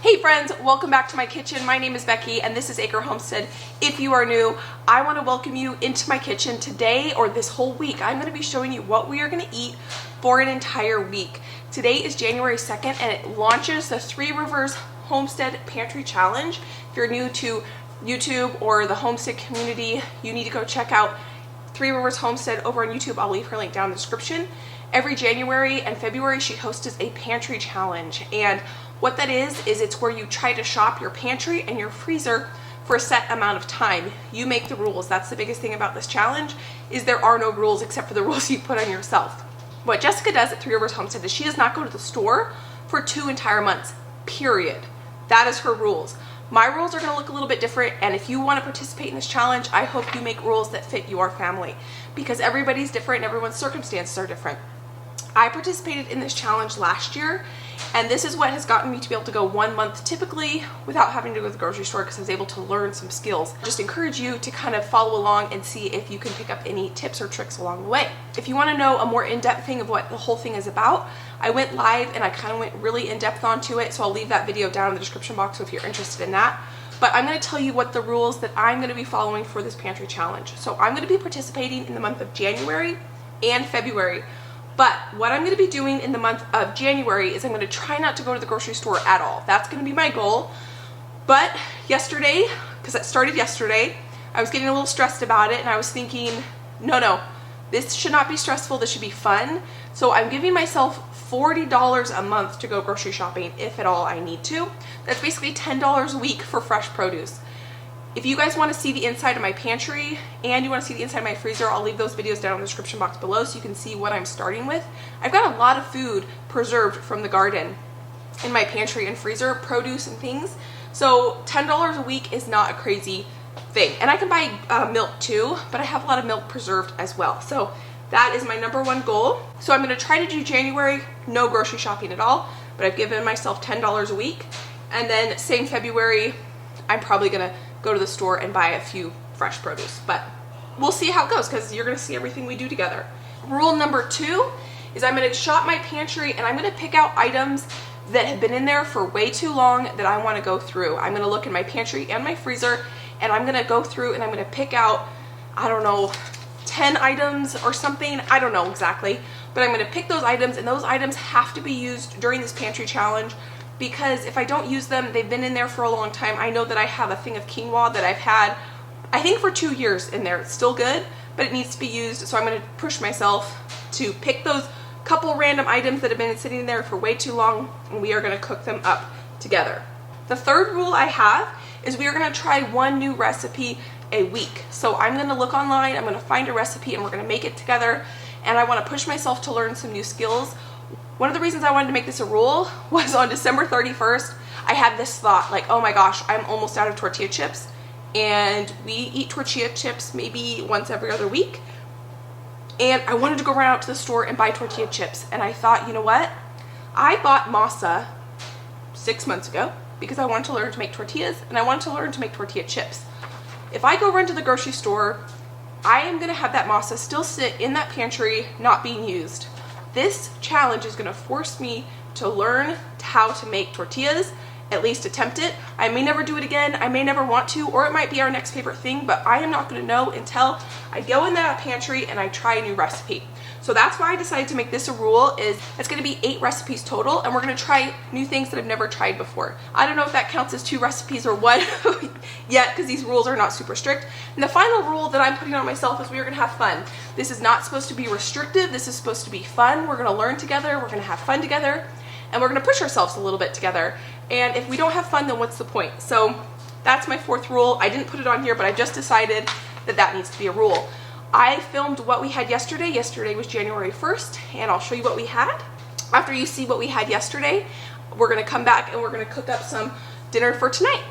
Hey friends, welcome back to my kitchen. My name is Becky and this is Acre Homestead. If you are new, I want to welcome you into my kitchen today, or this whole week. I'm going to be showing you what we are going to eat for an entire week. Today is January 2nd and it launches the Three Rivers Homestead Pantry Challenge. If you're new to YouTube or the homestead community, you need to go check out Three Rivers Homestead over on YouTube. I'll leave her link down in the description. Every January and February she hosts a pantry challenge, and what that is it's where you try to shop your pantry and your freezer for a set amount of time. You make the rules. That's the biggest thing about this challenge, is there are no rules except for the rules you put on yourself. What Jessica does at Three Rivers Homestead is she does not go to the store for 2 entire months, period. That is her rules. My rules are going to look a little bit different, and if you want to participate in this challenge, I hope you make rules that fit your family, because everybody's different and everyone's circumstances are different. I participated in this challenge last year, and this is what has gotten me to be able to go 1 month typically without having to go to the grocery store, because I was able to learn some skills. Just encourage you to kind of follow along and see if you can pick up any tips or tricks along the way. If you want to know a more in-depth thing of what the whole thing is about, I went live and I kind of went really in-depth onto it, so I'll leave that video down in the description box if you're interested in that. But I'm going to tell you what the rules that I'm going to be following for this pantry challenge. So I'm going to be participating in the month of January and February. But what I'm going to be doing in the month of January is I'm going to try not to go to the grocery store at all. That's going to be my goal. But yesterday, because it started yesterday, I was getting a little stressed about it, and I was thinking, no, this should not be stressful. This should be fun. So I'm giving myself $40 a month to go grocery shopping, if at all I need to. That's basically $10 a week for fresh produce. If you guys want to see the inside of my pantry and you want to see the inside of my freezer, I'll leave those videos down in the description box below so you can see what I'm starting with. I've got a lot of food preserved from the garden in my pantry and freezer, produce and things. So $10 a week is not a crazy thing. And I can buy milk too, but I have a lot of milk preserved as well. So that is my #1 goal. So I'm going to try to do January, no grocery shopping at all, but I've given myself $10 a week. And then same February, I'm probably going to go to the store and buy a few fresh produce, but we'll see how it goes, because you're going to see everything we do together. Rule #2 is I'm going to shop my pantry and I'm going to pick out items that have been in there for way too long that I want to go through. I'm going to look in my pantry and my freezer, and I'm going to go through and I'm going to pick out, I don't know, 10 items or something. I don't know exactly, but I'm going to pick those items, and those items have to be used during this pantry challenge, because if I don't use them, they've been in there for a long time. I know that I have a thing of quinoa that I've had, I think, for 2 years in there. It's still good, but it needs to be used. So I'm going to push myself to pick those couple random items that have been sitting there for way too long, and we are going to cook them up together. The third rule I have is we are going to try one new recipe a week. So I'm going to look online, I'm going to find a recipe, and we're going to make it together. And I want to push myself to learn some new skills. One of the reasons I wanted to make this a rule was on December 31st, I had this thought, like, oh my gosh, I'm almost out of tortilla chips. And we eat tortilla chips maybe once every other week. And I wanted to go run out to the store and buy tortilla chips. And I thought, you know what? I bought masa 6 months ago because I wanted to learn to make tortillas, and I wanted to learn to make tortilla chips. If I go run to the grocery store, I am going to have that masa still sit in that pantry, not being used. This challenge is going to force me to learn how to make tortillas, at least attempt it. I may never do it again, I may never want to, or it might be our next favorite thing, but I am not going to know until I go in that pantry and I try a new recipe. So that's why I decided to make this a rule. Is it's going to be 8 recipes total, and we're going to try new things that I've never tried before. I don't know if that counts as 2 recipes or what yet, because these rules are not super strict. And the final rule that I'm putting on myself is we are going to have fun. This is not supposed to be restrictive. This is supposed to be fun. We're going to learn together. We're going to have fun together, and we're going to push ourselves a little bit together. And if we don't have fun, then what's the point? So that's my 4th rule. I didn't put it on here, but I just decided that that needs to be a rule. I filmed what we had yesterday. Yesterday was January 1st, and I'll show you what we had. After you see what we had yesterday, we're going to come back and we're going to cook up some dinner for tonight.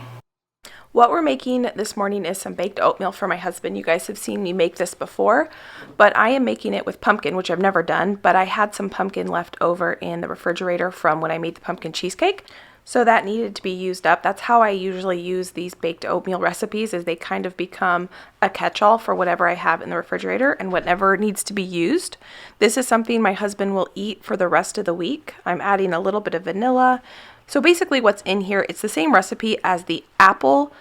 What we're making this morning is some baked oatmeal for my husband. You guys have seen me make this before, but I am making it with pumpkin, which I've never done, but I had some pumpkin left over in the refrigerator from when I made the pumpkin cheesecake. So that needed to be used up. That's how I usually use these baked oatmeal recipes, is they kind of become a catch-all for whatever I have in the refrigerator and whatever needs to be used. This is something my husband will eat for the rest of the week. I'm adding a little bit of vanilla, So basically what's in here, it's the same recipe as the apple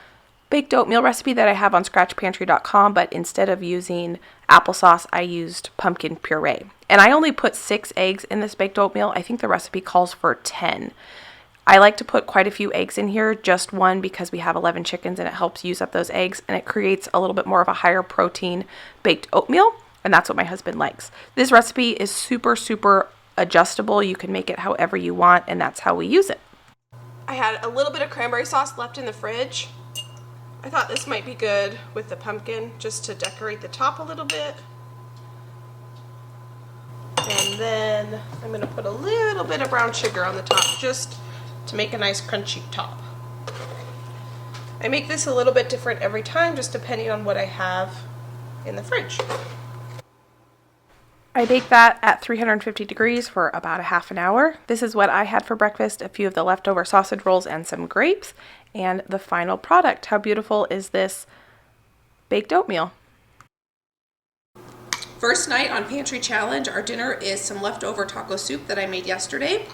baked oatmeal recipe that I have on scratchpantry.com, but instead of using applesauce, I used pumpkin puree. And I only put 6 eggs in this baked oatmeal. I think the recipe calls for 10. I like to put quite a few eggs in here, just one because we have 11 chickens and it helps use up those eggs, and it creates a little bit more of a higher protein baked oatmeal, and that's what my husband likes. This recipe is super, super adjustable. You can make it however you want, and that's how we use it. I had a little bit of cranberry sauce left in the fridge. I thought this might be good with the pumpkin, just to decorate the top a little bit. And then I'm going to put a little bit of brown sugar on the top, just to make a nice crunchy top. I make this a little bit different every time, just depending on what I have in the fridge. I bake that at 350 degrees for about a half an hour. This is what I had for breakfast, a few of the leftover sausage rolls and some grapes, and the final product. How beautiful is this baked oatmeal? First night on Pantry Challenge, our dinner is some leftover taco soup that I made yesterday.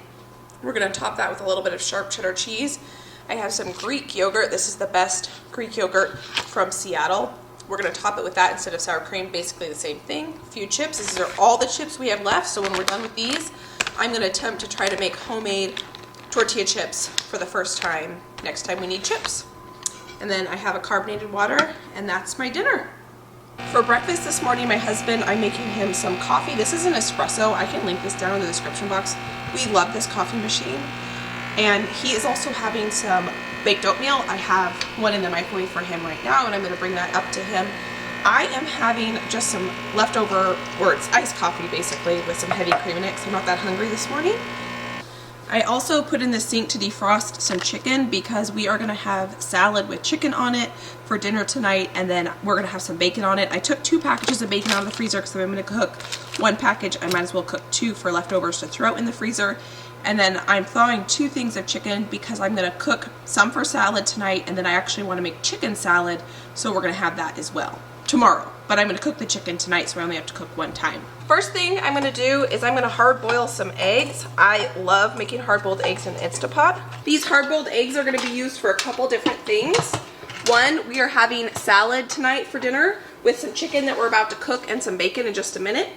We're going to top that with a little bit of sharp cheddar cheese. I have some Greek yogurt. This is the best Greek yogurt from Seattle. We're going to top it with that instead of sour cream, basically the same thing. A few chips. These are all the chips we have left, so when we're done with these, I'm going to attempt to try to make homemade tortilla chips for the first time next time we need chips. And then I have a carbonated water, and that's my dinner. For breakfast this morning, my husband, I'm making him some coffee. This is an espresso. I can link this down in the description box. We love this coffee machine. And he is also having some baked oatmeal. I have one in the microwave for him right now, and I'm going to bring that up to him. I am having just some leftover, or it's iced coffee basically, with some heavy cream in it because I'm not that hungry this morning. I also put in the sink to defrost some chicken because we are going to have salad with chicken on it for dinner tonight, and then we're going to have some bacon on it. I took 2 packages of bacon out of the freezer because if I'm going to cook 1 package, I might as well cook 2 for leftovers to throw in the freezer. And then I'm thawing 2 things of chicken because I'm going to cook some for salad tonight, and then I actually want to make chicken salad, so we're going to have that as well tomorrow. But I'm going to cook the chicken tonight, so I only have to cook 1 time. First thing I'm going to do is I'm going to hard boil some eggs. I love making hard boiled eggs in Instapot. These hard boiled eggs are going to be used for a couple different things. One, we are having salad tonight for dinner with some chicken that we're about to cook and some bacon in just a minute.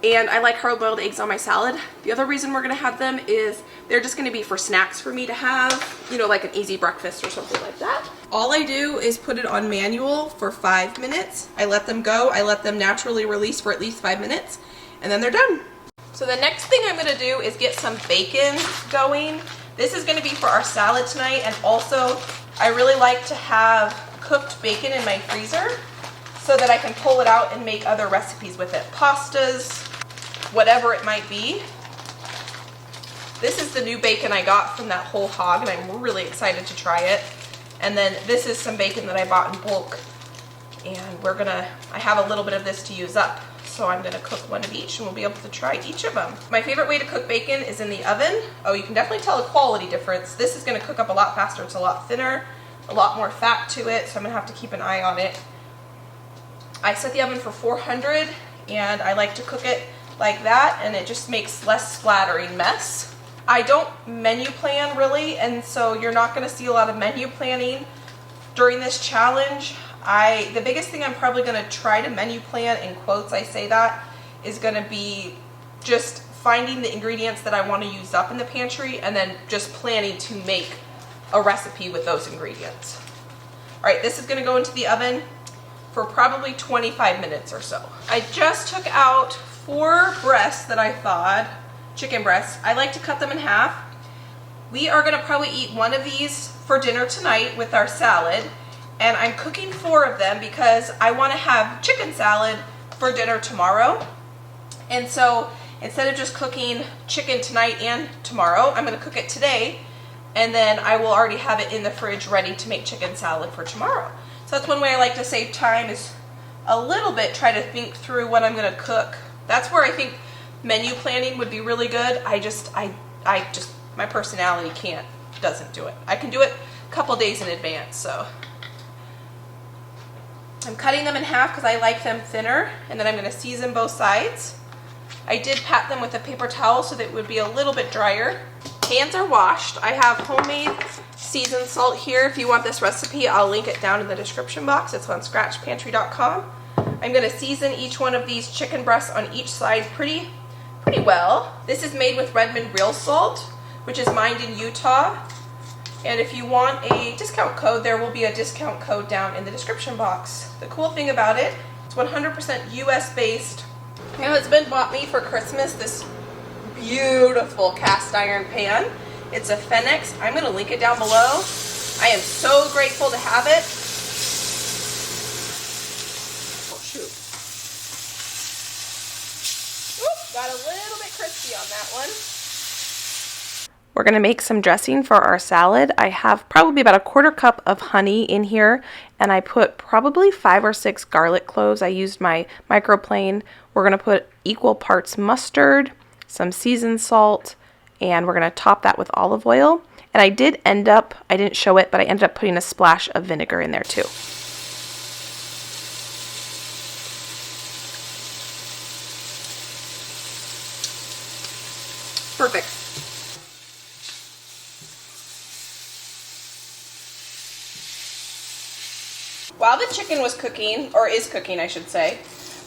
And I like hard boiled eggs on my salad. The other reason we're going to have them is they're just going to be for snacks for me to have, you know, like an easy breakfast or something like that. All I do is put it on manual for 5 minutes. I let them go. I let them naturally release for at least 5 minutes, and then they're done. So the next thing I'm going to do is get some bacon going. This is going to be for our salad tonight, and also I really like to have cooked bacon in my freezer so that I can pull it out and make other recipes with it. Pastas, whatever it might be. This is the new bacon I got from that whole hog, and I'm really excited to try it. And then this is some bacon that I bought in bulk, and I have a little bit of this to use up, so I'm gonna cook 1 of each, and we'll be able to try each of them. My favorite way to cook bacon is in the oven. Oh, you can definitely tell a quality difference. This is gonna cook up a lot faster. It's a lot thinner, a lot more fat to it, so I'm gonna have to keep an eye on it. I set the oven for 400, and I like to cook it like that, and it just makes less splattering mess. I don't menu plan really, and so you're not going to see a lot of menu planning during this challenge. The biggest thing I'm probably going to try to menu plan, in quotes I say that, is going to be just finding the ingredients that I want to use up in the pantry, and then just planning to make a recipe with those ingredients. Alright, this is going to go into the oven for probably 25 minutes or so. I just took out 4 breasts that I thawed, chicken breasts. I like to cut them in half. We are gonna probably eat 1 of these for dinner tonight with our salad, and I'm cooking 4 of them because I wanna have chicken salad for dinner tomorrow. And so instead of just cooking chicken tonight and tomorrow, I'm gonna cook it today, and then I will already have it in the fridge ready to make chicken salad for tomorrow. So that's one way I like to save time, is a little bit try to think through what I'm gonna cook. That's where I think menu planning would be really good. My personality doesn't do it. I can do it a couple days in advance, so. I'm cutting them in half because I like them thinner, and then I'm gonna season both sides. I did pat them with a paper towel so that it would be a little bit drier. Hands are washed. I have homemade seasoned salt here. If you want this recipe, I'll link it down in the description box. It's on scratchpantry.com. I'm gonna season each one of these chicken breasts on each side pretty well. This is made with Redmond real salt, which is mined in Utah. And if you want a discount code, there will be a discount code down in the description box. The cool thing about it, it's 100% US based. My husband bought me for Christmas this beautiful cast iron pan. It's a Fenix. I'm going to link it down below. I am so grateful to have it. Oh shoot. Oop, got a little bit crispy on that one. We're going to make some dressing for our salad. I have probably about a 1/4 cup of honey in here, and I put probably 5 or 6 garlic cloves. I used my microplane. We're going to put equal parts mustard, some seasoned salt, and we're going to top that with olive oil. And I didn't show it, but I ended up putting a splash of vinegar in there too. Perfect. While the chicken was cooking, or is cooking I should say,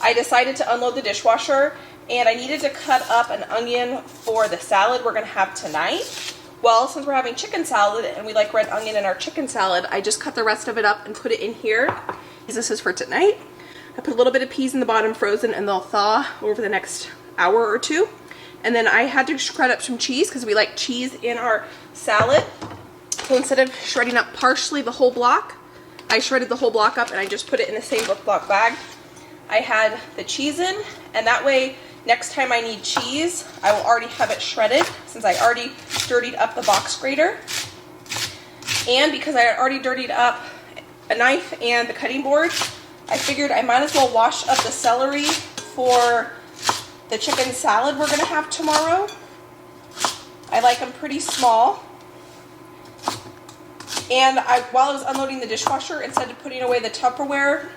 I decided to unload the dishwasher, and I needed to cut up an onion for the salad we're going to have tonight. Well, since we're having chicken salad and we like red onion in our chicken salad, I just cut the rest of it up and put it in here. This is for tonight. I put a little bit of peas in the bottom frozen, and they'll thaw over the next hour or two. And then I had to shred up some cheese because we like cheese in our salad. So instead of shredding up partially the whole block, I shredded the whole block up and I just put it in the same Ziploc bag. I had the cheese in, and that way next time I need cheese, I will already have it shredded since I already dirtied up the box grater. And because I had already dirtied up a knife and the cutting board, I figured I might as well wash up the celery for the chicken salad we're going to have tomorrow. I like them pretty small. And while I was unloading the dishwasher, instead of putting away the Tupperware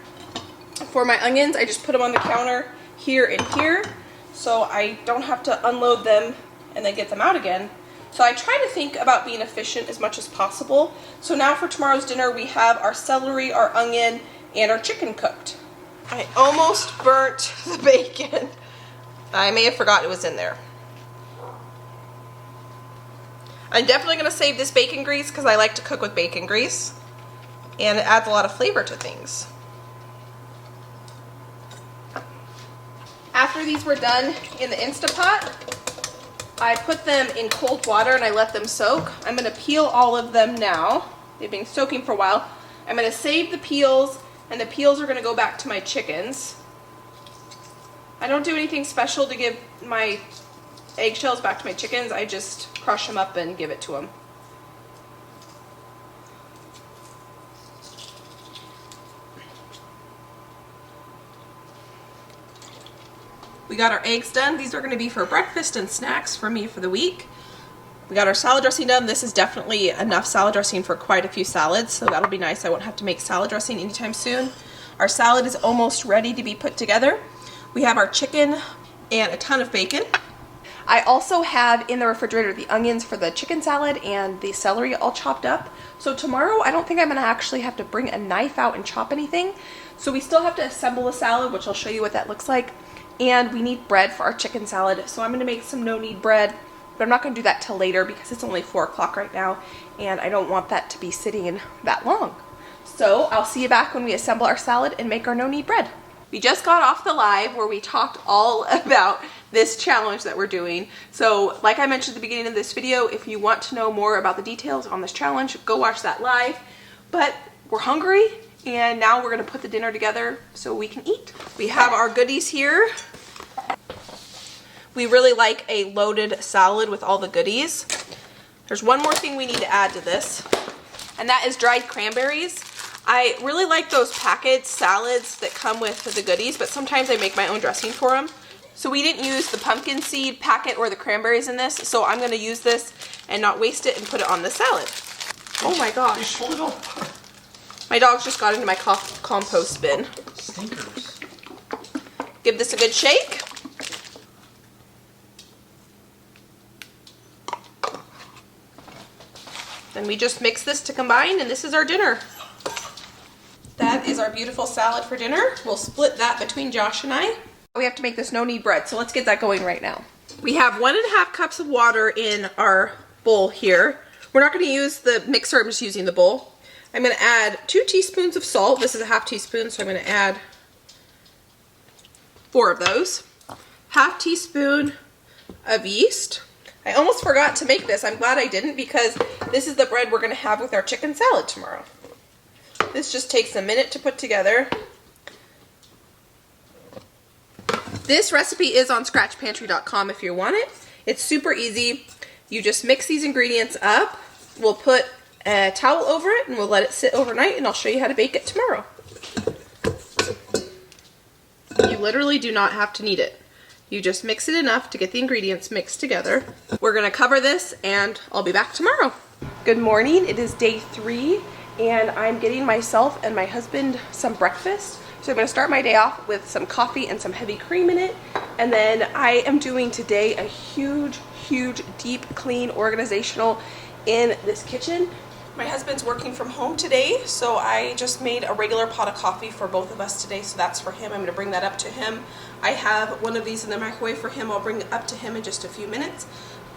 for my onions, I just put them on the counter here and here, so I don't have to unload them and then get them out again. So I try to think about being efficient as much as possible. So now for tomorrow's dinner, we have our celery, our onion, and our chicken cooked. I almost burnt the bacon. I may have forgotten it was in there. I'm definitely going to save this bacon grease because I like to cook with bacon grease, and it adds a lot of flavor to things. After these were done in the Instapot, I put them in cold water and I let them soak. I'm going to peel all of them now. They've been soaking for a while. I'm going to save the peels, and the peels are going to go back to my chickens. I don't do anything special to give my eggshells back to my chickens. I just crush them up and give it to them. We got our eggs done. These are going to be for breakfast and snacks for me for the week. We got our salad dressing done. This is definitely enough salad dressing for quite a few salads, so that'll be nice. I won't have to make salad dressing anytime soon. Our salad is almost ready to be put together. We have our chicken and a ton of bacon. I also have in the refrigerator the onions for the chicken salad and the celery all chopped up. So tomorrow I don't think I'm going to actually have to bring a knife out and chop anything. So we still have to assemble a salad, which I'll show you what that looks like. And we need bread for our chicken salad. So I'm going to make some no-knead bread. But I'm not going to do that till later because it's only 4 o'clock right now. And I don't want that to be sitting in that long. So I'll see you back when we assemble our salad and make our no-knead bread. We just got off the live where we talked all about this challenge that we're doing. So like I mentioned at the beginning of this video, if you want to know more about the details on this challenge, go watch that live. But we're hungry, and now we're gonna put the dinner together so we can eat. We have our goodies here. We really like a loaded salad with all the goodies. There's one more thing we need to add to this, and that is dried cranberries. I really like those packaged salads that come with the goodies, but sometimes I make my own dressing for them. So we didn't use the pumpkin seed packet or the cranberries in this, so I'm going to use this and not waste it and put it on the salad. Oh my gosh. My dogs just got into my compost bin. Stinkers. Give this a good shake. And we just mix this to combine, and this is our dinner. That is our beautiful salad for dinner. We'll split that between Josh and I. We have to make this no-knead bread, so let's get that going right now. We have 1.5 cups of water in our bowl here. We're not going to use the mixer, I'm just using the bowl. I'm going to add 2 teaspoons of salt. This is a 1/2 teaspoon, so I'm going to add 4 of those. 1/2 teaspoon of yeast. I almost forgot to make this. I'm glad I didn't, because this is the bread we're going to have with our chicken salad tomorrow. This just takes a minute to put together. This recipe is on scratchpantry.com if you want it. It's super easy. You just mix these ingredients up. We'll put a towel over it and we'll let it sit overnight, and I'll show you how to bake it tomorrow. You literally do not have to knead it. You just mix it enough to get the ingredients mixed together. We're gonna cover this and I'll be back tomorrow. Good morning, it is day 3 and I'm getting myself and my husband some breakfast. So I'm gonna start my day off with some coffee and some heavy cream in it. And then I am doing today a huge, deep clean organizational in this kitchen. My husband's working from home today, so I just made a regular pot of coffee for both of us today, so that's for him. I'm gonna bring that up to him. I have one of these in the microwave for him. I'll bring it up to him in just a few minutes.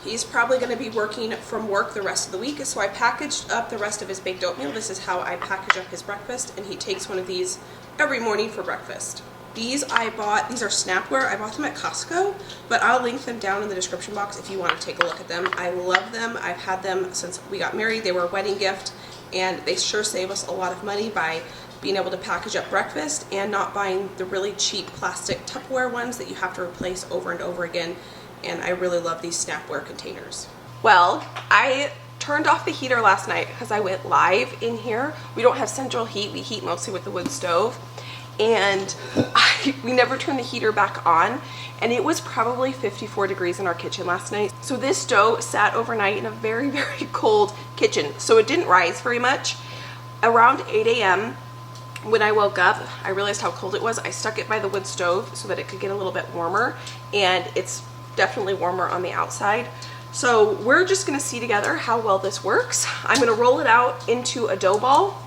He's probably gonna be working from work the rest of the week, so I packaged up the rest of his baked oatmeal. This is how I package up his breakfast, and he takes one of these every morning for breakfast. These I bought, these are Snapware. I bought them at Costco, but I'll link them down in the description box if you want to take a look at them. I love them. I've had them since we got married. They were a wedding gift, and they sure save us a lot of money by being able to package up breakfast and not buying the really cheap plastic Tupperware ones that you have to replace over and over again. And I really love these Snapware containers. Well, I turned off the heater last night because I went live in here. We don't have central heat. We heat mostly with the wood stove. And we never turned the heater back on, and it was probably 54 degrees in our kitchen last night. So this stove sat overnight in a very cold kitchen, so it didn't rise very much. Around 8 a.m. when I woke up, I realized how cold it was. I stuck it by the wood stove so that it could get a little bit warmer, and it's definitely warmer on the outside. So we're just gonna see together how well this works. I'm gonna roll it out into a dough ball.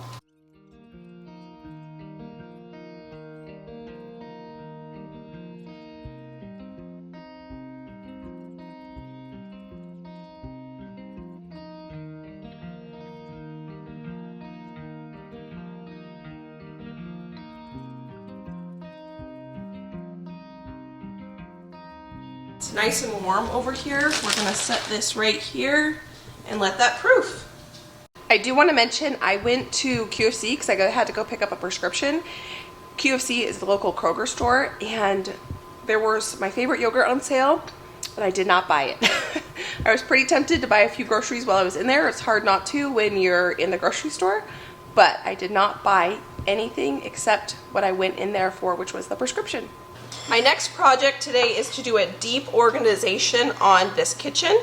It's nice and warm over here. We're gonna set this right here and let that proof. I do want to mention I went to QFC because I had to go pick up a prescription. QFC is the local Kroger store, and there was my favorite yogurt on sale, but I did not buy it. I was pretty tempted to buy a few groceries while I was in there. It's hard not to when you're in the grocery store, but I did not buy anything except what I went in there for, which was the prescription. My next project today is to do a deep organization on this kitchen,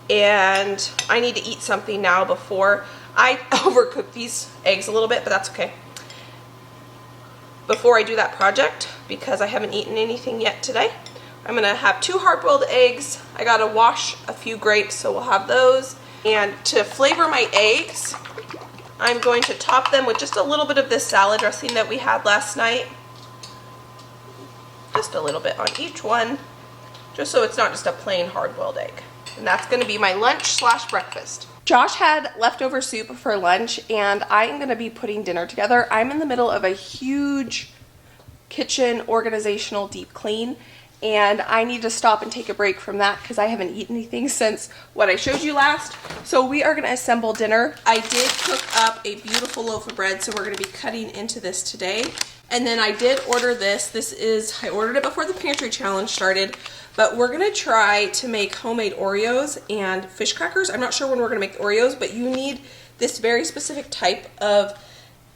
and I need to eat something now before I overcook these eggs a little bit, but that's okay. Before I do that project, because I haven't eaten anything yet today, I'm gonna have 2 hard-boiled eggs. I gotta wash a few grapes, so we'll have those. And to flavor my eggs, I'm going to top them with just a little bit of this salad dressing that we had last night. Just a little bit on each one, just so it's not just a plain hard-boiled egg. And that's gonna be my lunch/breakfast. Josh had leftover soup for lunch, and I'm gonna be putting dinner together. I'm in the middle of a huge kitchen organizational deep clean, and I need to stop and take a break from that because I haven't eaten anything since what I showed you last. So we are gonna assemble dinner. I did cook up a beautiful loaf of bread, so we're gonna be cutting into this today. And then I did order this. I ordered it before the Pantry challenge started, but we're gonna try to make homemade Oreos and fish crackers. I'm not sure when we're gonna make the Oreos, but you need this very specific type of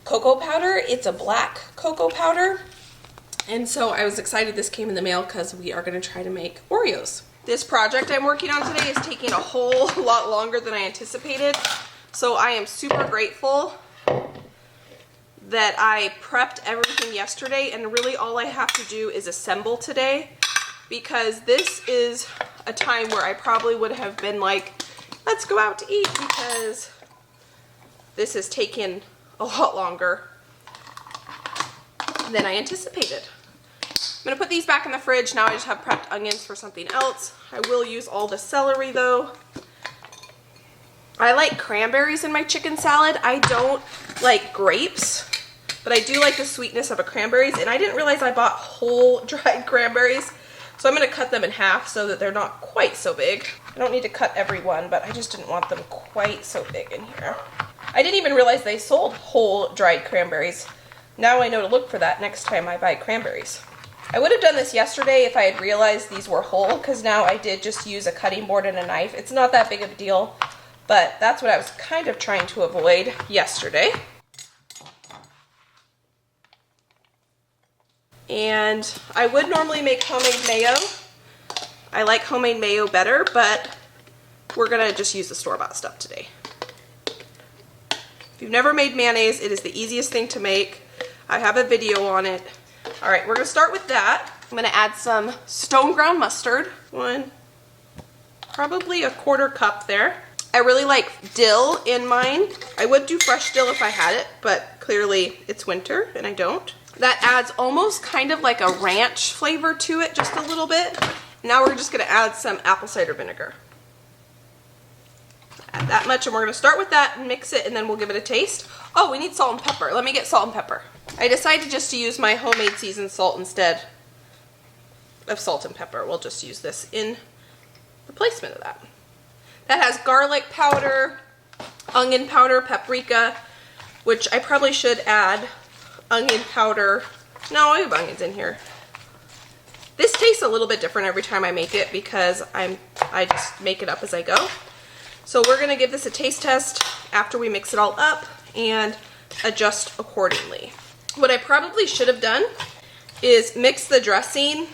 cocoa powder. It's a black cocoa powder. And so I was excited this came in the mail because we are gonna try to make Oreos. This project I'm working on today is taking a whole lot longer than I anticipated. So I am super grateful that I prepped everything yesterday, and really all I have to do is assemble today, because this is a time where I probably would have been like, let's go out to eat, because this has taken a lot longer than I anticipated. I'm gonna put these back in the fridge. Now I just have prepped onions for something else. I will use all the celery though. I like cranberries in my chicken salad. I don't like grapes, but I do like the sweetness of a cranberries, and I didn't realize I bought whole dried cranberries. So I'm gonna cut them in half so that they're not quite so big. I don't need to cut every one, but I just didn't want them quite so big in here. I didn't even realize they sold whole dried cranberries. Now I know to look for that next time I buy cranberries. I would have done this yesterday if I had realized these were whole, because now I did just use a cutting board and a knife. It's not that big of a deal, but that's what I was kind of trying to avoid yesterday. And I would normally make homemade mayo. I like homemade mayo better, but we're gonna just use the store-bought stuff today. If you've never made mayonnaise, it is the easiest thing to make. I have a video on it. All right, we're gonna start with that. I'm gonna add some stone ground mustard. Probably a 1/4 cup there. I really like dill in mine. I would do fresh dill if I had it, but clearly it's winter and I don't. That adds almost kind of like a ranch flavor to it, just a little bit. Now we're just gonna add some apple cider vinegar. Add that much, and we're gonna start with that and mix it, and then we'll give it a taste. Oh, we need salt and pepper. Let me get salt and pepper. I decided just to use my homemade seasoned salt instead of salt and pepper. We'll just use this in replacement of that. That has garlic powder, onion powder, paprika, which I probably should add onion powder. No, I have onions in here. This tastes a little bit different every time I make it because I just make it up as I go. So we're gonna give this a taste test after we mix it all up and adjust accordingly. What I probably should have done is mix the dressing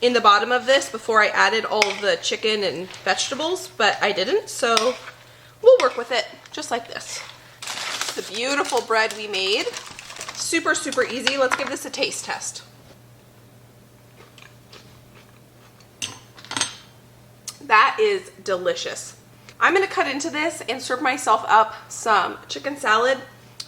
in the bottom of this before I added all the chicken and vegetables, but I didn't, so we'll work with it just like this. The beautiful bread we made. Super, super easy. Let's give this a taste test. That is delicious. I'm gonna cut into this and serve myself up some chicken salad.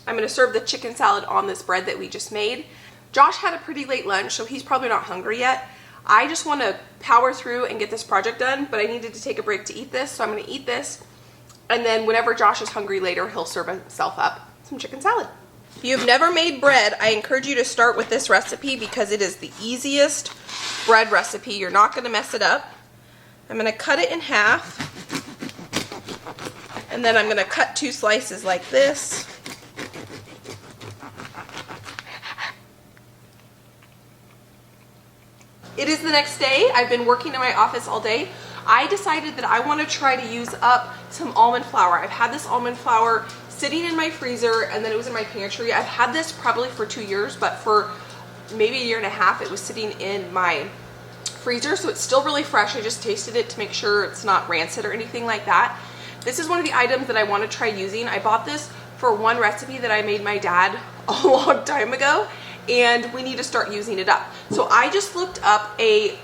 I'm gonna serve the chicken salad on this bread that we just made. Josh had a pretty late lunch, so he's probably not hungry yet. I just wanna power through and get this project done, but I needed to take a break to eat this, so I'm gonna eat this. And then whenever Josh is hungry later, he'll serve himself up some chicken salad. If you've never made bread, I encourage you to start with this recipe because it is the easiest bread recipe. You're not gonna mess it up. I'm gonna cut it in half, and then I'm gonna cut 2 slices like this. It is the next day. I've been working in my office all day. I decided that I want to try to use up some almond flour. I've had this almond flour sitting in my freezer, and then it was in my pantry. I've had this probably for 2 years, but for maybe 1.5 years it was sitting in my freezer, so it's still really fresh. I just tasted it to make sure it's not rancid or anything like that. This is one of the items that I want to try using. I bought this for one recipe that I made my dad a long time ago, and we need to start using it up. So I just looked up a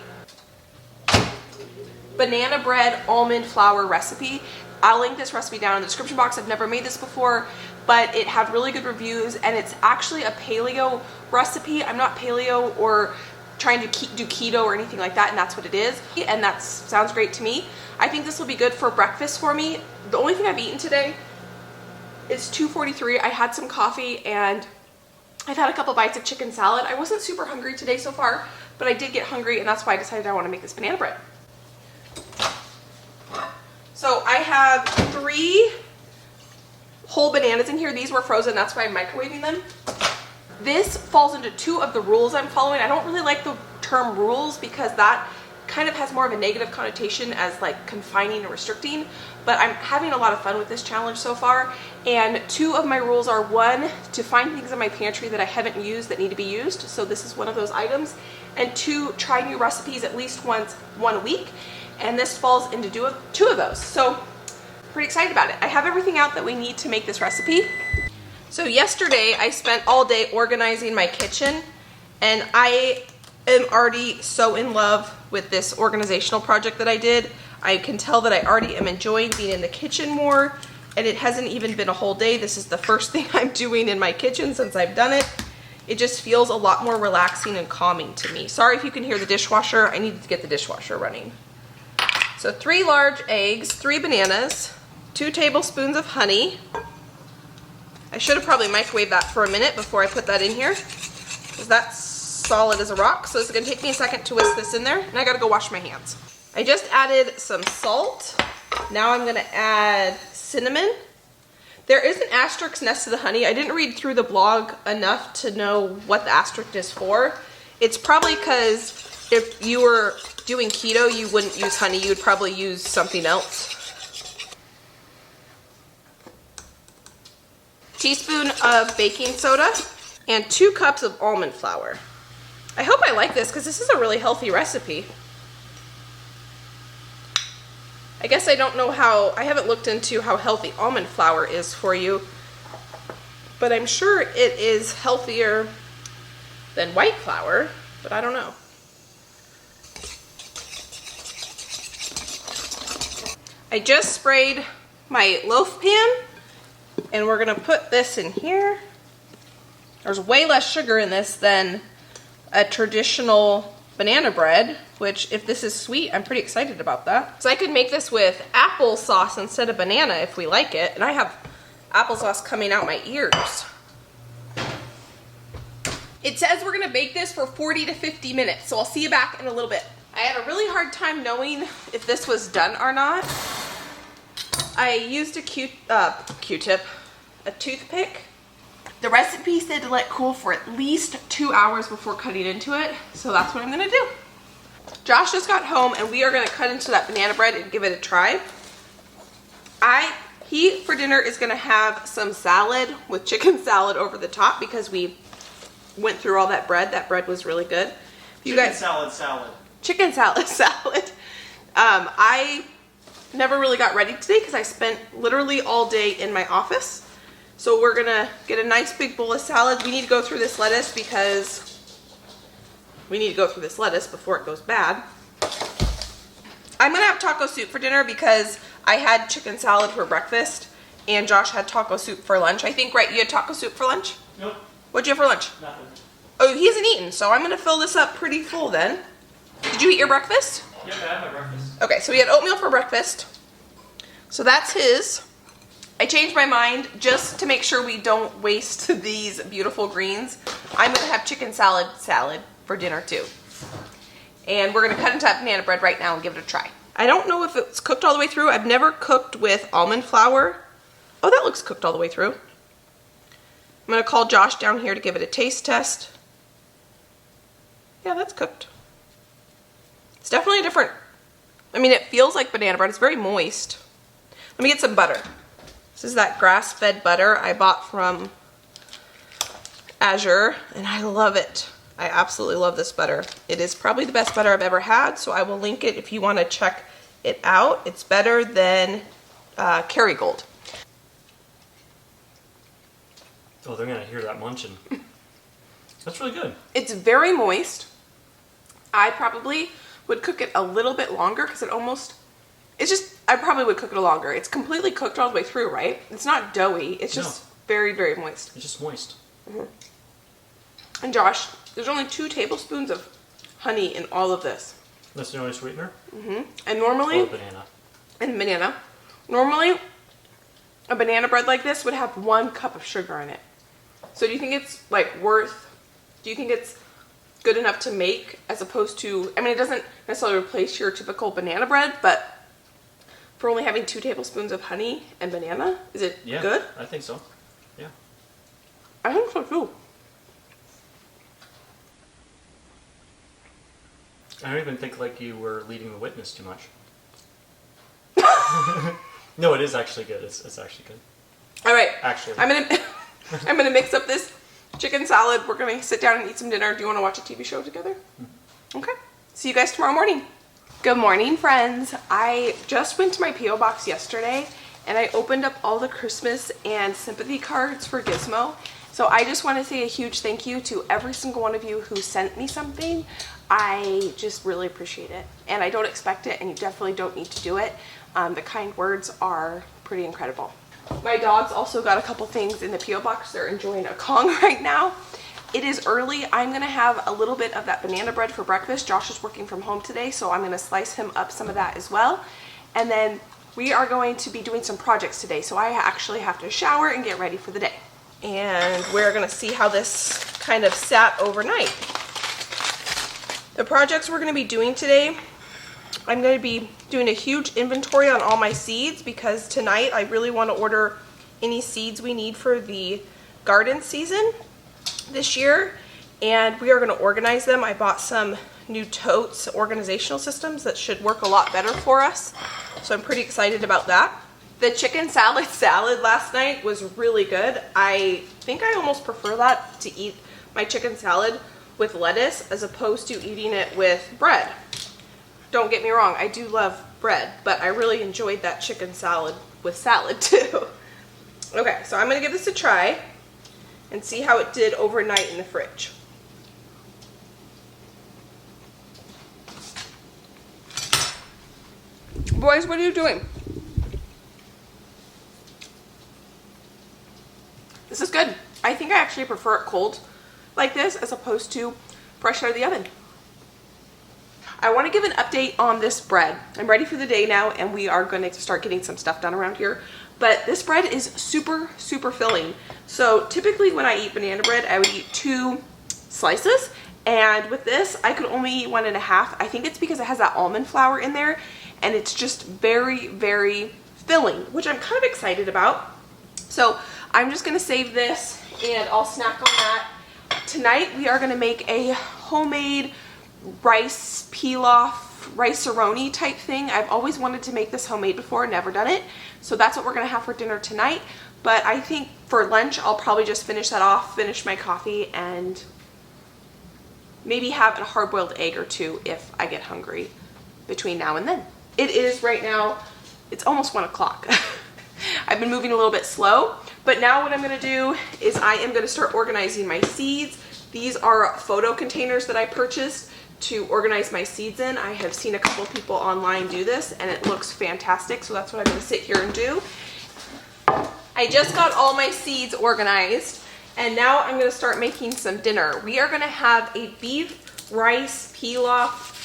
banana bread almond flour recipe. I'll link this recipe down in the description box. I've never made this before, but it had really good reviews, and it's actually a paleo recipe. I'm not paleo or trying to do keto or anything like that, and that's what it is, and that sounds great to me. I think this will be good for breakfast for me. The only thing I've eaten today is 2:43. I had some coffee and I've had a couple bites of chicken salad. I wasn't super hungry today so far, but I did get hungry, and that's why I decided I want to make this banana bread. So I have 3 whole bananas in here. These were frozen, that's why I'm microwaving them. This falls into 2 of the rules I'm following. I don't really like the term rules because that kind of has more of a negative connotation as like confining and restricting, but I'm having a lot of fun with this challenge so far. And 2 of my rules are, 1, to find things in my pantry that I haven't used that need to be used, so this is one of those items, and 2, try new recipes at least once one week, and this falls into 2 of those. So pretty excited about it. I have everything out that we need to make this recipe. So yesterday I spent all day organizing my kitchen, and I am already so in love with this organizational project that I did. I can tell that I already am enjoying being in the kitchen more, and it hasn't even been a whole day. This is the first thing I'm doing in my kitchen since I've done it. It just feels a lot more relaxing and calming to me. Sorry if you can hear the dishwasher. I needed to get the dishwasher running. So 3 large eggs, 3 bananas, 2 tablespoons of honey. I should have probably microwaved that for a minute before I put that in here, because that's solid as a rock. So it's gonna take me a second to whisk this in there, and I gotta go wash my hands. I just added some salt. Now I'm gonna add cinnamon. There is an asterisk next to the honey. I didn't read through the blog enough to know what the asterisk is for. It's probably because if you were doing keto, you wouldn't use honey. You would probably use something else. Teaspoon of baking soda and 2 cups of almond flour. I hope I like this because this is a really healthy recipe. I guess I don't know how, I haven't looked into how healthy almond flour is for you, but I'm sure it is healthier than white flour, but I don't know. I just sprayed my loaf pan, and we're gonna put this in here. There's way less sugar in this than a traditional banana bread, which if this is sweet, I'm pretty excited about that. So I could make this with applesauce instead of banana if we like it, and I have applesauce coming out my ears. It says we're gonna bake this for 40 to 50 minutes, so I'll see you back in a little bit. I had a really hard time knowing if this was done or not. I used a Q-tip, a toothpick. The recipe said to let cool for at least 2 hours before cutting into it, so that's what I'm gonna do. Josh just got home and we are gonna cut into that banana bread and give it a try. He for dinner is gonna have some salad with chicken salad over the top because we went through all that bread. That bread was really good. Chicken salad. Chicken salad. I never really got ready today because I spent literally all day in my office. So we're gonna get a nice big bowl of salad. We need to go through this lettuce before it goes bad. I'm gonna have taco soup for dinner because I had chicken salad for breakfast and Josh had taco soup for lunch. I think, right, you had taco soup for lunch? Nope. What'd you have for lunch? Nothing. Oh, he hasn't eaten, so I'm gonna fill this up pretty full then. Did you eat your breakfast? Yep, I had my breakfast. Okay, so we had oatmeal for breakfast. So that's his. I changed my mind just to make sure we don't waste these beautiful greens. I'm gonna have chicken salad for dinner too. And we're gonna cut into that banana bread right now and give it a try. I don't know if it's cooked all the way through. I've never cooked with almond flour. Oh, that looks cooked all the way through. I'm gonna call Josh down here to give it a taste test. Yeah, that's cooked. It's definitely different. I mean, it feels like banana bread. It's very moist. Let me get some butter. This is that grass-fed butter I bought from Azure, and I love it. I absolutely love this butter. It is probably the best butter I've ever had, so I will link it if you want to check it out. It's better than Kerrygold. Oh, they're gonna hear that munching. That's really good. It's very moist. I probably would cook it a little bit longer because I probably would cook it longer. It's completely cooked all the way through, right? It's not doughy. It's just very, very moist. It's just moist. Mm-hmm. And Josh, there's only 2 tablespoons of honey in all of this. That's the only sweetener? Mm-hmm. And normally... Or banana. And banana. Normally, a banana bread like this would have 1 cup of sugar in it. So do you think it's do you think it's good enough to make as opposed to, I mean, it doesn't necessarily replace your typical banana bread, but for only having 2 tablespoons of honey and banana, is it good? I think so. Yeah. I think so too. I don't even think like you were leading the witness too much. No, it is actually good. It's actually good. All right. Actually. I'm gonna mix up this chicken salad. We're gonna sit down and eat some dinner. Do you want to watch a TV show together? Mm-hmm. Okay. See you guys tomorrow morning. Good morning, friends. I just went to my P.O. box yesterday and I opened up all the Christmas and sympathy cards for Gizmo. So I just want to say a huge thank you to every single one of you who sent me something. I just really appreciate it. And I don't expect it, and you definitely don't need to do it. The kind words are pretty incredible. My dogs also got a couple things in the P.O. box. They're enjoying a Kong right now. It is early. I'm gonna have a little bit of that banana bread for breakfast. Josh is working from home today, so I'm gonna slice him up some of that as well. And then we are going to be doing some projects today, so I actually have to shower and get ready for the day. And we're gonna see how this kind of sat overnight. The projects we're gonna be doing today, I'm gonna be doing a huge inventory on all my seeds because tonight I really wanna order any seeds we need for the garden season this year, and we are going to organize them. I bought some new totes organizational systems that should work a lot better for us, so I'm pretty excited about that. The chicken salad last night was really good. I think I almost prefer that to eat my chicken salad with lettuce as opposed to eating it with bread. Don't get me wrong, I do love bread, but I really enjoyed that chicken salad with salad too. Okay, so I'm going to give this a try and see how it did overnight in the fridge. Boys, what are you doing? This is good. I think I actually prefer it cold like this as opposed to fresh out of the oven. I want to give an update on this bread. I'm ready for the day now, and we are going to start getting some stuff done around here. But this bread is super, super filling. So typically when I eat banana bread, I would eat 2 slices. And with this, I could only eat 1.5. I think it's because it has that almond flour in there. And it's just very, very filling, which I'm kind of excited about. So I'm just going to save this and I'll snack on that. Tonight we are going to make a homemade rice pilaf, rice-a-roni type thing. I've always wanted to make this homemade before, never done it. So that's what we're gonna have for dinner tonight. But I think for lunch, I'll probably just finish that off, finish my coffee, and maybe have a hard-boiled egg or 2 if I get hungry between now and then. It is right now, it's almost 1 o'clock. I've been moving a little bit slow, but now what I'm gonna do is I am gonna start organizing my seeds. These are photo containers that I purchased to organize my seeds in. I have seen a couple people online do this and it looks fantastic, so that's what I'm going to sit here and do. I just got all my seeds organized and now I'm going to start making some dinner. We are going to have a beef rice pilaf.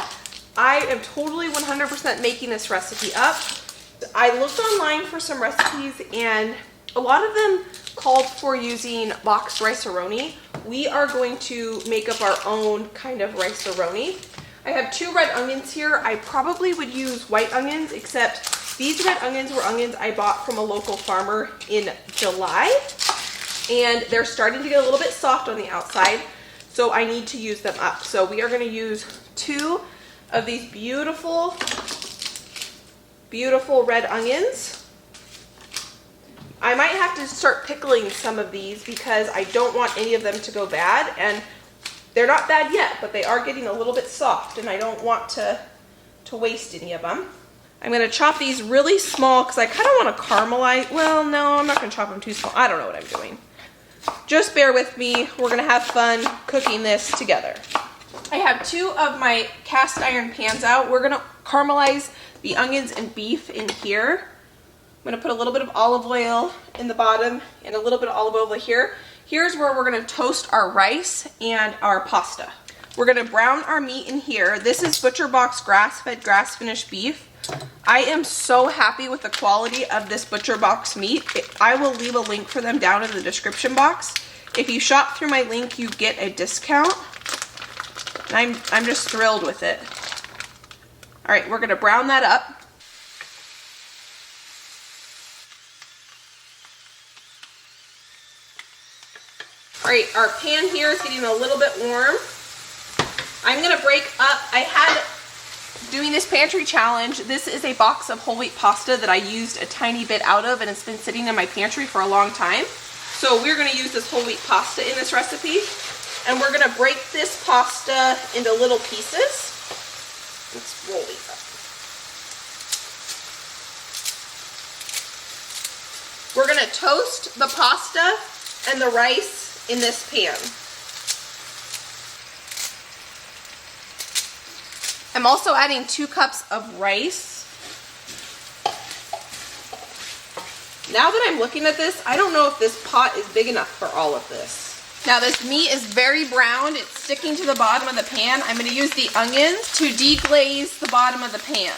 I am totally 100% making this recipe up. I looked online for some recipes and a lot of them called for using boxed rice-a-roni. We are going to make up our own kind of rice-a-roni. I have 2 red onions here. I probably would use white onions, except these red onions were onions I bought from a local farmer in July. And they're starting to get a little bit soft on the outside, so I need to use them up. So we are going to use 2 of these beautiful, beautiful red onions. I might have to start pickling some of these because I don't want any of them to go bad, and they're not bad yet, but they are getting a little bit soft and I don't want to waste any of them. I'm going to chop these really small because I kind of want to caramelize. Well, no, I'm not going to chop them too small. I don't know what I'm doing. Just bear with me. We're going to have fun cooking this together. I have 2 of my cast iron pans out. We're going to caramelize the onions and beef in here. I'm going to put a little bit of olive oil in the bottom and a little bit of olive oil here. Here's where we're going to toast our rice and our pasta. We're going to brown our meat in here. This is Butcher Box grass-fed, grass-finished beef. I am so happy with the quality of this Butcher Box meat. I will leave a link for them down in the description box. If you shop through my link, you get a discount. And I'm just thrilled with it. All right, we're going to brown that up. All right, our pan here is getting a little bit warm. I'm gonna break up, doing this pantry challenge, this is a box of whole wheat pasta that I used a tiny bit out of and it's been sitting in my pantry for a long time. So we're gonna use this whole wheat pasta in this recipe and we're gonna break this pasta into little pieces. Let's roll these up. We're gonna toast the pasta and the rice in this pan. I'm also adding 2 cups of rice. Now that I'm looking at this, I don't know if this pot is big enough for all of this. Now this meat is very browned. It's sticking to the bottom of the pan. I'm going to use the onions to deglaze the bottom of the pan.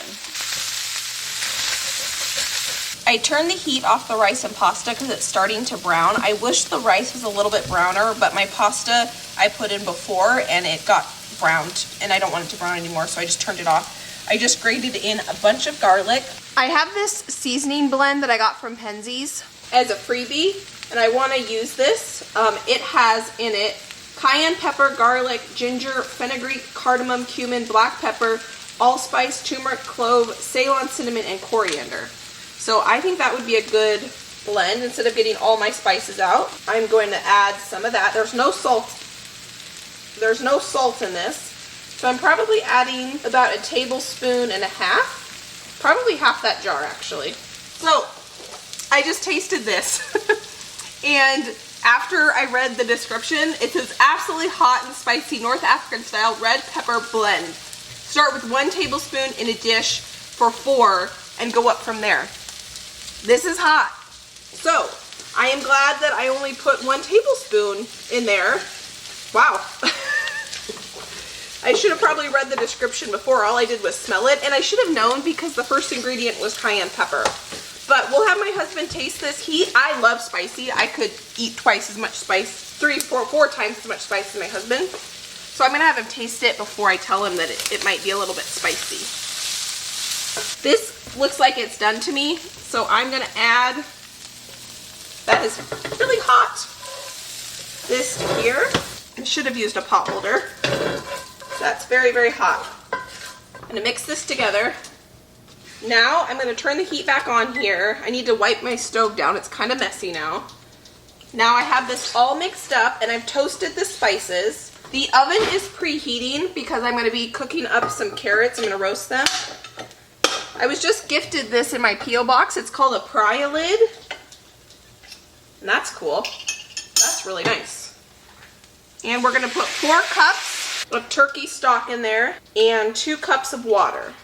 I turned the heat off the rice and pasta because it's starting to brown. I wish the rice was a little bit browner, but my pasta I put in before and it got browned and I don't want it to brown anymore, so I just turned it off. I just grated in a bunch of garlic. I have this seasoning blend that I got from Penzeys as a freebie, and I want to use this. It has in it cayenne pepper, garlic, ginger, fenugreek, cardamom, cumin, black pepper, allspice, turmeric, clove, Ceylon cinnamon, and coriander. So I think that would be a good blend. Instead of getting all my spices out, I'm going to add some of that. There's no salt. There's no salt in this. So I'm probably adding about 1.5 tablespoons. Probably half that jar, actually. So I just tasted this. And after I read the description, it says absolutely hot and spicy North African style red pepper blend. Start with 1 tablespoon in a dish for 4 and go up from there. This is hot. So I am glad that I only put 1 tablespoon in there. Wow. I should have probably read the description before. All I did was smell it, and I should have known because the first ingredient was cayenne pepper. But we'll have my husband taste this. I love spicy. I could eat twice as much spice, 4 times as much spice as my husband. So I'm gonna have him taste it before I tell him that it might be a little bit spicy. This looks like it's done to me, so I'm gonna add, that is really hot, this here. I should have used a pot holder. That's very, very hot. I'm gonna mix this together. Now I'm going to turn the heat back on here. I need to wipe my stove down. It's kind of messy now. Now I have this all mixed up and I've toasted the spices. The oven is preheating because I'm going to be cooking up some carrots. I'm going to roast them. I was just gifted this in my P.O. box. It's called a Pryolid. And that's cool. That's really nice. And we're going to put 4 cups of turkey stock in there and 2 cups of water.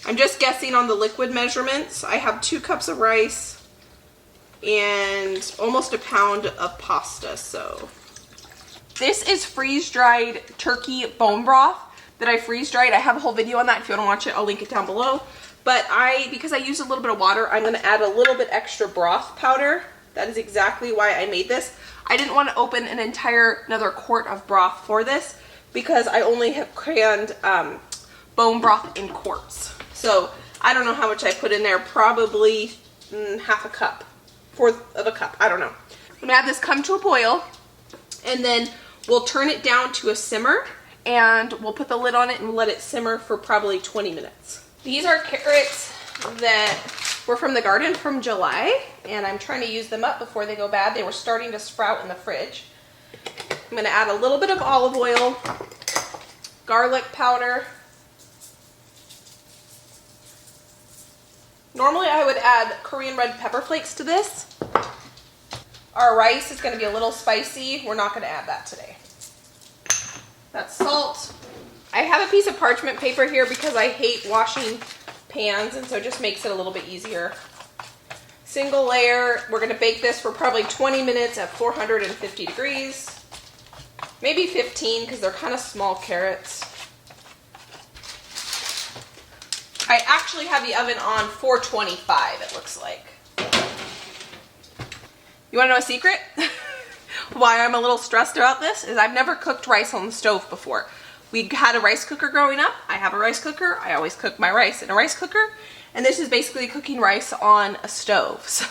I'm just guessing on the liquid measurements. I have 2 cups of rice and almost 1 pound of pasta, so. This is freeze-dried turkey bone broth that I freeze-dried. I have a whole video on that. If you want to watch it, I'll link it down below. But because I used a little bit of water, I'm going to add a little bit extra broth powder. That is exactly why I made this. I didn't want to open another quart of broth for this because I only have canned bone broth in quarts. So I don't know how much I put in there, probably 1/2 cup, 1/4 of a cup, I don't know. I'm gonna have this come to a boil and then we'll turn it down to a simmer and we'll put the lid on it and let it simmer for probably 20 minutes. These are carrots that were from the garden from July and I'm trying to use them up before they go bad. They were starting to sprout in the fridge. I'm gonna add a little bit of olive oil, garlic powder. Normally I would add Korean red pepper flakes to this. Our rice is going to be a little spicy. We're not going to add that today. That's salt. I have a piece of parchment paper here because I hate washing pans, and so it just makes it a little bit easier. Single layer. We're going to bake this for probably 20 minutes at 450 degrees. Maybe 15 because they're kind of small carrots. I actually have the oven on 425, it looks like. You want to know a secret? Why I'm a little stressed about this is I've never cooked rice on the stove before. We had a rice cooker growing up. I have a rice cooker. I always cook my rice in a rice cooker. And this is basically cooking rice on a stove. So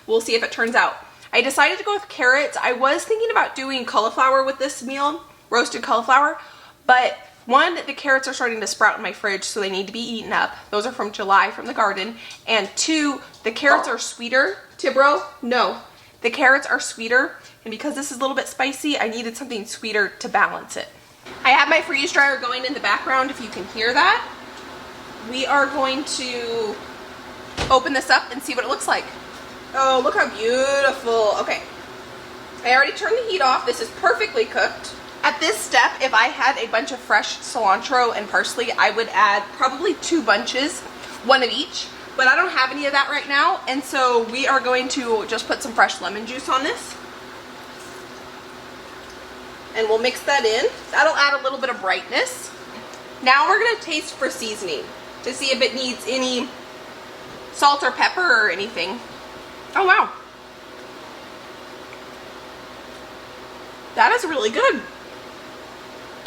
we'll see if it turns out. I decided to go with carrots. I was thinking about doing cauliflower with this meal, roasted cauliflower, but 1, the carrots are starting to sprout in my fridge, so they need to be eaten up. Those are from July from the garden. And 2, the carrots are sweeter. Tibro, no. The carrots are sweeter, and because this is a little bit spicy, I needed something sweeter to balance it. I have my freeze dryer going in the background if you can hear that. We are going to open this up and see what it looks like. Oh, look how beautiful. Okay, I already turned the heat off. This is perfectly cooked. At this step, if I had a bunch of fresh cilantro and parsley, I would add probably 2 bunches, 1 of each. but I don't have any of that right now, and so we are going to just put some fresh lemon juice on this. And we'll mix that in. That'll add a little bit of brightness. Now we're gonna taste for seasoning to see if it needs any salt or pepper or anything. Oh wow. That is really good.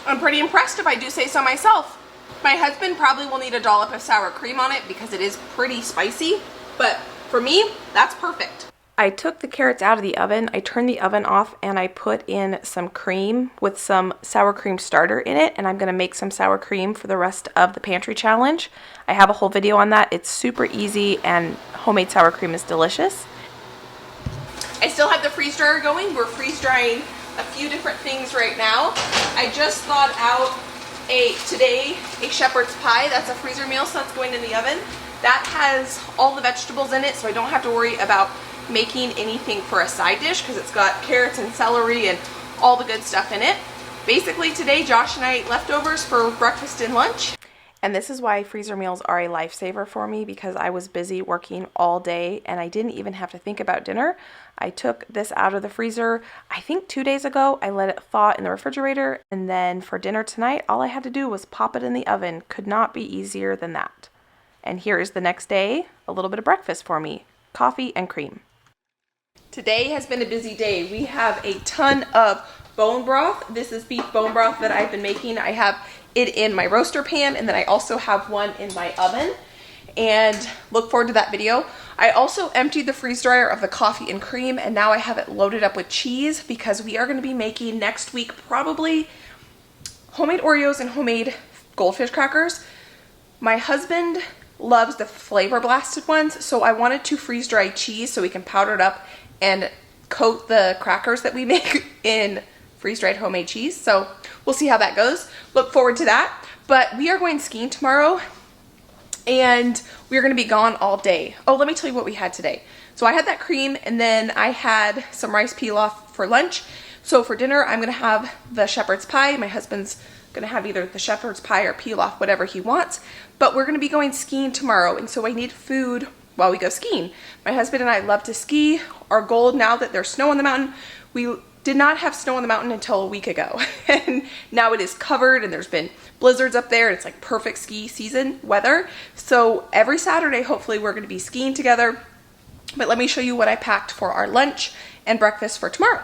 I'm pretty impressed if I do say so myself. My husband probably will need a dollop of sour cream on it because it is pretty spicy, but for me, that's perfect. I took the carrots out of the oven, I turned the oven off, and I put in some cream with some sour cream starter in it, and I'm gonna make some sour cream for the rest of the pantry challenge. I have a whole video on that. It's super easy, and homemade sour cream is delicious. I still have the freeze dryer going. We're freeze drying a few different things right now. I just thawed out today a shepherd's pie. That's a freezer meal, so that's going in the oven. That has all the vegetables in it, so I don't have to worry about making anything for a side dish because it's got carrots and celery and all the good stuff in it. Basically today Josh and I ate leftovers for breakfast and lunch. And this is why freezer meals are a lifesaver for me, because I was busy working all day and I didn't even have to think about dinner. I took this out of the freezer, I think 2 days ago. I let it thaw in the refrigerator, and then for dinner tonight, all I had to do was pop it in the oven. Could not be easier than that. And here is the next day, a little bit of breakfast for me, coffee and cream. Today has been a busy day. We have a ton of bone broth. This is beef bone broth that I've been making. I have it in my roaster pan, and then I also have one in my oven, and look forward to that video. I also emptied the freeze dryer of the coffee and cream, and now I have it loaded up with cheese because we are going to be making next week probably homemade Oreos and homemade goldfish crackers. My husband loves the flavor blasted ones, so I wanted to freeze dry cheese so we can powder it up and coat the crackers that we make in freeze-dried homemade cheese. So we'll see how that goes. Look forward to that. But we are going skiing tomorrow, and we're going to be gone all day. Oh, let me tell you what we had today. So I had that cream, and then I had some rice pilaf for lunch. So for dinner, I'm going to have the shepherd's pie. My husband's going to have either the shepherd's pie or pilaf, whatever he wants. But we're going to be going skiing tomorrow, and so I need food while we go skiing. My husband and I love to ski. Our goal, now that there's snow on the mountain, we did not have snow on the mountain until a week ago. And now it is covered, and there's been blizzards up there, and it's like perfect ski season weather. So every Saturday, hopefully we're gonna be skiing together. But let me show you what I packed for our lunch and breakfast for tomorrow.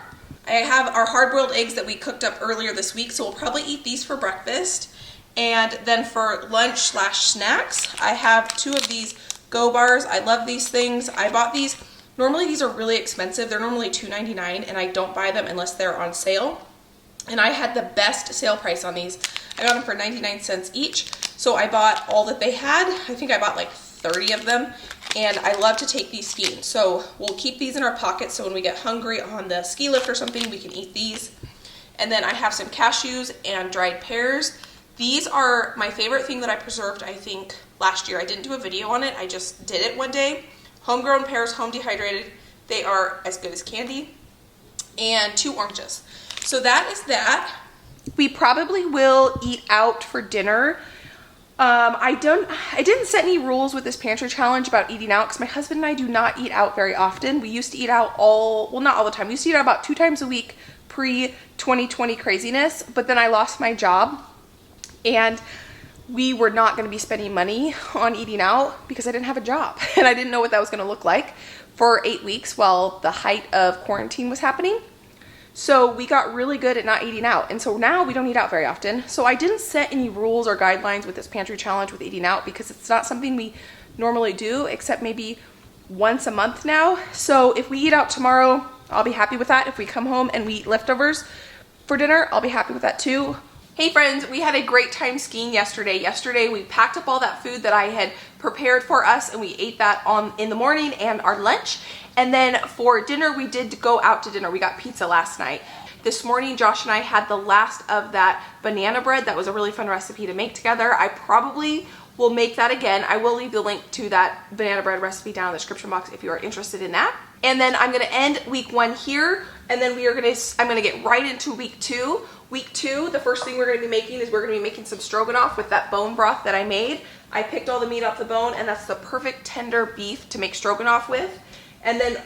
I have our hard-boiled eggs that we cooked up earlier this week, so we'll probably eat these for breakfast. And then for lunch/snacks, I have 2 of these Go bars. I love these things. I bought these. Normally these are really expensive. They're normally $2.99, and I don't buy them unless they're on sale. And I had the best sale price on these. I got them for 99 cents each. So I bought all that they had. I think I bought like 30 of them, and I love to take these skiing. So we'll keep these in our pockets so when we get hungry on the ski lift or something, we can eat these. And then I have some cashews and dried pears. These are my favorite thing that I preserved, I think, last year. I didn't do a video on it. I just did it one day. Homegrown pears, home dehydrated. They are as good as candy. And 2 oranges. So that is that. We probably will eat out for dinner. I didn't set any rules with this pantry challenge about eating out because my husband and I do not eat out very often. We used to eat out not all the time. We used to eat out about 2 times a week pre-2020 craziness, but then I lost my job. And we were not going to be spending money on eating out because I didn't have a job. And I didn't know what that was going to look like for 8 weeks while the height of quarantine was happening. So we got really good at not eating out. And so now we don't eat out very often. So I didn't set any rules or guidelines with this pantry challenge with eating out because it's not something we normally do except maybe once a month now. So if we eat out tomorrow, I'll be happy with that. If we come home and we eat leftovers for dinner, I'll be happy with that too. Hey friends, we had a great time skiing yesterday. Yesterday we packed up all that food that I had prepared for us, and we ate that in the morning and our lunch. And then for dinner, we did go out to dinner. We got pizza last night. This morning, Josh and I had the last of that banana bread. That was a really fun recipe to make together. I probably will make that again. I will leave the link to that banana bread recipe down in the description box if you are interested in that. And then I'm gonna end week 1 here, and then I'm gonna get right into week 2. Week 2, the first thing we're gonna be making is we're gonna be making some stroganoff with that bone broth that I made. I picked all the meat off the bone, and that's the perfect tender beef to make stroganoff with. And then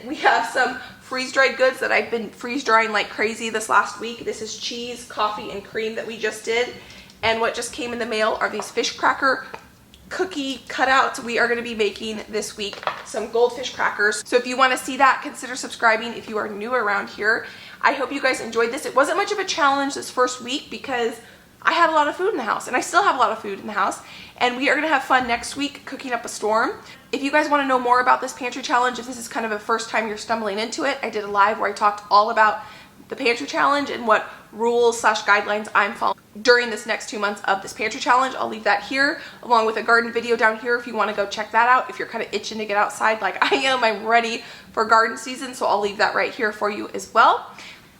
we have some freeze-dried goods that I've been freeze-drying like crazy this last week. This is cheese, coffee, and cream that we just did. And what just came in the mail are these fish cracker cookie cutouts. We are going to be making this week some goldfish crackers. So if you want to see that, consider subscribing if you are new around here. I hope you guys enjoyed this. It wasn't much of a challenge this first week because I had a lot of food in the house, and I still have a lot of food in the house, and we are going to have fun next week cooking up a storm. If you guys want to know more about this pantry challenge, if this is kind of a first time you're stumbling into it, I did a live where I talked all about the pantry challenge and what rules / guidelines I'm following during this next 2 months of this pantry challenge. I'll leave that here along with a garden video down here if you want to go check that out. If you're kind of itching to get outside like I am, I'm ready for garden season, so I'll leave that right here for you as well.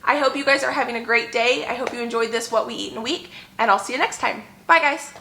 I hope you guys are having a great day. I hope you enjoyed this What We Eat in a Week, and I'll see you next time. Bye guys.